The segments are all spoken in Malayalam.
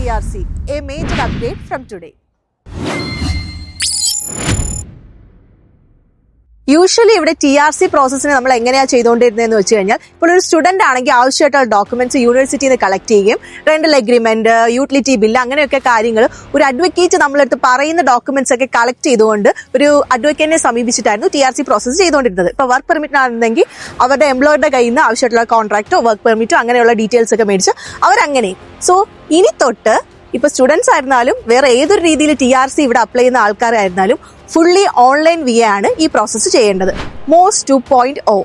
TRC, a major upgrade from today. Usually ഇവിടെ TRC പ്രോസസ്സിന് നമ്മൾ എങ്ങനെയാണ് ചെയ്തുകൊണ്ടിരുന്നതെന്ന് വെച്ച് കഴിഞ്ഞാൽ ഇപ്പോൾ ഒരു സ്റ്റുഡൻ്റ് ആണെങ്കിൽ ആവശ്യമായിട്ടുള്ള ഡോക്യുമെന്റ്സ് യൂണിവേഴ്സിറ്റിയിൽ നിന്ന് കളക്ട് ചെയ്യുകയും റെന്റൽ എഗ്രിമെന്റ്, യൂട്ടിലിറ്റി ബില്ല് അങ്ങനെയൊക്കെ കാര്യങ്ങൾ ഒരു അഡ്വക്കേറ്റ് നമ്മളെടുത്ത് പറയുന്ന ഡോക്യുമെന്റ്സ് ഒക്കെ കളക്ട് ചെയ്തുകൊണ്ട് ഒരു അഡ്വക്കേറ്റിനെ സമീപിച്ചിട്ടായിരുന്നു TRC പ്രോസസ്സ് ചെയ്തുകൊണ്ടിരുന്നത്. ഇപ്പോൾ വർക്ക് പെർമിറ്റിനാണെങ്കിൽ അവരുടെ എംപ്ലോയറുടെ കയ്യിൽ നിന്ന് ആവശ്യമായിട്ടുള്ള കോൺട്രാക്റ്റോ വർക്ക് പെർമിറ്റോ അങ്ങനെയുള്ള ഡീറ്റെയിൽസ് ഒക്കെ മേടിച്ച് അവരങ്ങനെ. സോ ഇനി തൊട്ട് ഇപ്പോൾ സ്റ്റുഡൻസ് ആയിരുന്നാലും വേറെ ഏതൊരു രീതിയിൽ TRC ഇവിടെ അപ്ലൈ ചെയ്യുന്ന ആൾക്കാരായിരുന്നാലും ഫുള്ളി ഓൺലൈൻ ആണ് ഈ പ്രോസസ്സ് ചെയ്യേണ്ടത്. MOS 2.0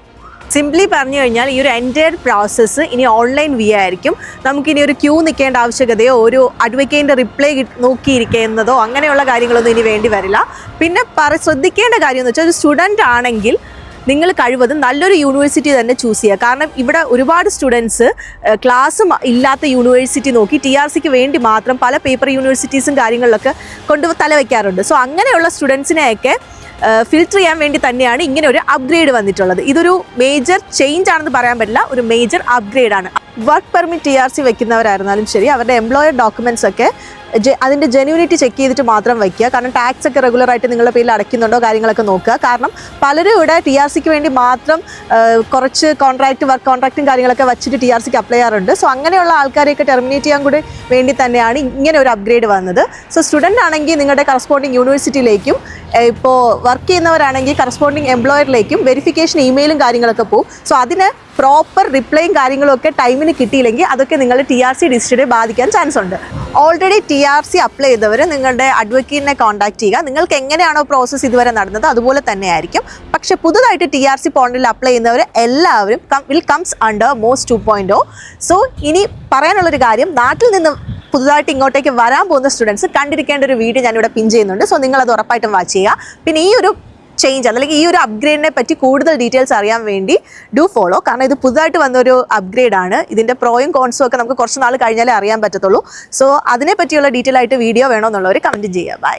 സിംപ്ലി പറഞ്ഞു കഴിഞ്ഞാൽ ഈ ഒരു എൻറ്റയർ പ്രോസസ്സ് ഇനി ഓൺലൈൻ ആയിരിക്കും. നമുക്കിനി ഒരു ക്യൂ നിൽക്കേണ്ട ആവശ്യകതയോ ഒരു അഡ്വക്കേറ്റിൻ്റെ റിപ്ലൈ നോക്കിയിരിക്കുന്നതോ അങ്ങനെയുള്ള കാര്യങ്ങളൊന്നും ഇനി വേണ്ടി വരില്ല. പിന്നെ ശ്രദ്ധിക്കേണ്ട കാര്യം എന്ന് വെച്ചാൽ ഒരു സ്റ്റുഡൻ്റ് ആണെങ്കിൽ നിങ്ങൾ കഴിവതും നല്ലൊരു യൂണിവേഴ്സിറ്റി തന്നെ ചൂസ് ചെയ്യുക. കാരണം ഇവിടെ ഒരുപാട് സ്റ്റുഡൻസ് ക്ലാസ് ഇല്ലാത്ത യൂണിവേഴ്സിറ്റി നോക്കി TRCക്ക് വേണ്ടി മാത്രം പല പേപ്പർ യൂണിവേഴ്സിറ്റീസും കാര്യങ്ങളിലൊക്കെ തലവയ്ക്കാറുണ്ട്. സോ അങ്ങനെയുള്ള സ്റ്റുഡൻസിനെയൊക്കെ ഫിൽറ്റർ ചെയ്യാൻ വേണ്ടി തന്നെയാണ് ഇങ്ങനെ ഒരു അപ്ഗ്രേഡ് വന്നിട്ടുള്ളത്. ഇതൊരു മേജർ ചേഞ്ച് ആണെന്ന് പറയാൻ പറ്റില്ല, ഒരു മേജർ അപ്ഗ്രേഡ് ആണ്. വർക്ക് പെർമിറ്റ് TRC വെക്കുന്നവരായിരുന്നാലും ശരി, അവരുടെ എംപ്ലോയർ ഡോക്യുമെന്റ്സ് ഒക്കെ അതിൻ്റെ ജെന്യൂനിറ്റി ചെക്ക് ചെയ്തിട്ട് മാത്രം വയ്ക്കുക. കാരണം ടാക്സ് ഒക്കെ റെഗുലറായിട്ട് നിങ്ങളുടെ പേരിൽ അടയ്ക്കുന്നുണ്ടോ കാര്യങ്ങളൊക്കെ നോക്കുക. കാരണം പലരും ഇവിടെ TRCക്ക് വേണ്ടി മാത്രം കുറച്ച് വർക്ക് കോൺട്രാക്റ്റും കാര്യങ്ങളൊക്കെ വെച്ചിട്ട് TRCക്ക് അപ്ലൈ ചെയ്യാറുണ്ട്. സോ അങ്ങനെയുള്ള ആൾക്കാരെയൊക്കെ ടെർമിനേറ്റ് ചെയ്യാൻ കൂടി വേണ്ടി തന്നെയാണ് ഇങ്ങനെ ഒരു അപ്ഗ്രേഡ് വന്നത്. സോ സ്റ്റുഡൻ്റ് ആണെങ്കിൽ നിങ്ങളുടെ കറസ്പോണ്ടിങ് യൂണിവേഴ്സിറ്റിയിലേക്കും, ഇപ്പോൾ വർക്ക് ചെയ്യുന്നവരാണെങ്കിൽ കറസ്പോണ്ടിങ് എംപ്ലോയറിലേക്കും വെരിഫിക്കേഷൻ ഇമെയിലും കാര്യങ്ങളൊക്കെ പോകും. സോ അതിന് പ്രോപ്പർ റിപ്ലൈയും കാര്യങ്ങളും ഒക്കെ ടൈമിന് കിട്ടിയില്ലെങ്കിൽ അതൊക്കെ നിങ്ങളുടെ TRC ഡിസിഷനെ ബാധിക്കാൻ ചാൻസ് ഉണ്ട്. ഓൾറെഡി TRC അപ്ലൈ ചെയ്തവർ നിങ്ങളുടെ അഡ്വക്കേറ്റിനെ കോൺടാക്ട് ചെയ്യുക. നിങ്ങൾക്ക് എങ്ങനെയാണോ പ്രോസസ്സ് ഇതുവരെ നടന്നത് അതുപോലെ തന്നെ ആയിരിക്കും. പക്ഷെ പുതുതായിട്ട് TRC പോണ്ടിൽ അപ്ലൈ ചെയ്യുന്നവർ എല്ലാവരും കംസ് അണ്ടർ MOS 2.0. സോ ഇനി പറയാനുള്ളൊരു കാര്യം, നാട്ടിൽ നിന്ന് പുതുതായിട്ട് ഇങ്ങോട്ടേക്ക് വരാൻ പോകുന്ന സ്റ്റുഡൻസ് കണ്ടിരിക്കേണ്ട ഒരു വീഡിയോ ഞാനിവിടെ പിൻ ചെയ്യുന്നുണ്ട്. സോ നിങ്ങളത് ഉറപ്പായിട്ടും വാച്ച് ചെയ്യുക. പിന്നെ ഈ ഒരു ചേഞ്ച് അല്ലെങ്കിൽ ഈ ഒരു അപ്ഗ്രേഡിനെ പറ്റി കൂടുതൽ ഡീറ്റെയിൽസ് അറിയാൻ വേണ്ടി ഫോളോ. കാരണം ഇത് പുതുതായിട്ട് വന്നൊരു അപ്ഗ്രേഡ് ആണ്. ഇതിൻ്റെ പ്രോയും കോൺസും ഒക്കെ നമുക്ക് കുറച്ച് നാൾ കഴിഞ്ഞാലേ അറിയാൻ പറ്റത്തുള്ളൂ. സോ അതിനെ പറ്റിയുള്ള ഡീറ്റെയിൽ ആയിട്ട് വീഡിയോ വേണമെന്നുള്ളവർ കമൻറ്റ് ചെയ്യുക. ബൈ.